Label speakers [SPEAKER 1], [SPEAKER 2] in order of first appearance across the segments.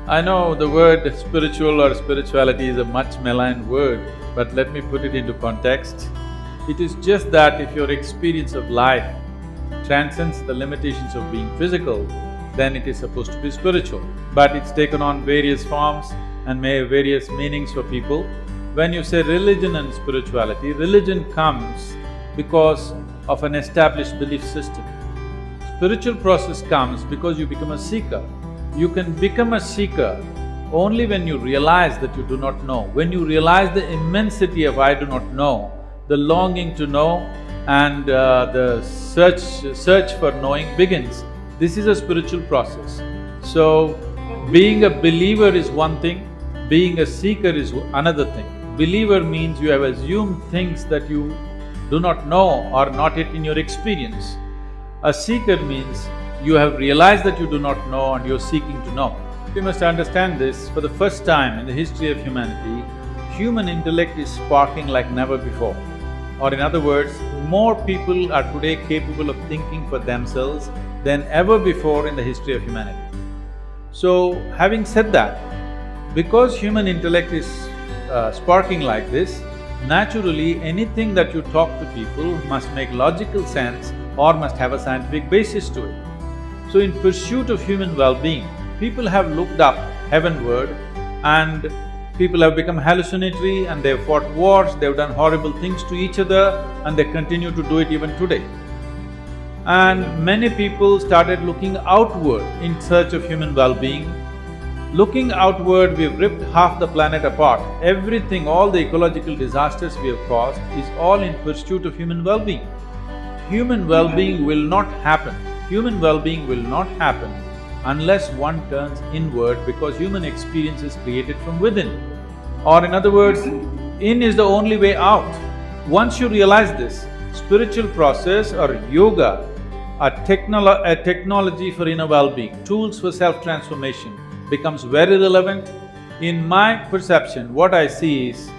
[SPEAKER 1] I know the word spiritual or spirituality is a much maligned word, but let me put it into context. It is just that if your experience of life transcends the limitations of being physical, then it is supposed to be spiritual. But it's taken on various forms and may have various meanings for people. When you say religion and spirituality, religion comes because of an established belief system. Spiritual process comes because you become a seeker. You can become a seeker only when you realize that you do not know. When you realize the immensity of I do not know, the longing to know and the search for knowing begins. This is a spiritual process. So, being a believer is one thing, being a seeker is another thing. Believer means you have assumed things that you do not know or not yet in your experience. A seeker means you have realized that you do not know and you're seeking to know. You must understand this, for the first time in the history of humanity, human intellect is sparking like never before. Or in other words, more people are today capable of thinking for themselves than ever before in the history of humanity. So, having said that, because human intellect is sparking like this, naturally anything that you talk to people must make logical sense or must have a scientific basis to it. So in pursuit of human well-being, people have looked up heavenward and people have become hallucinatory and they've fought wars, they've done horrible things to each other and they continue to do it even today. And many people started looking outward in search of human well-being. Looking outward, we've ripped half the planet apart. Everything, all the ecological disasters we have caused is all in pursuit of human well-being. Human well-being will not happen. Human well-being will not happen unless one turns inward, because human experience is created from within. Or in other words, in is the only way out. Once you realize this, spiritual process or yoga, a technology for inner well-being, tools for self-transformation becomes very relevant. In my perception, what I see is,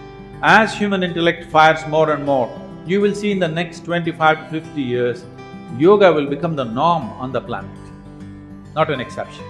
[SPEAKER 1] as human intellect fires more and more, you will see in the next 25 to 50 years, yoga will become the norm on the planet, not an exception.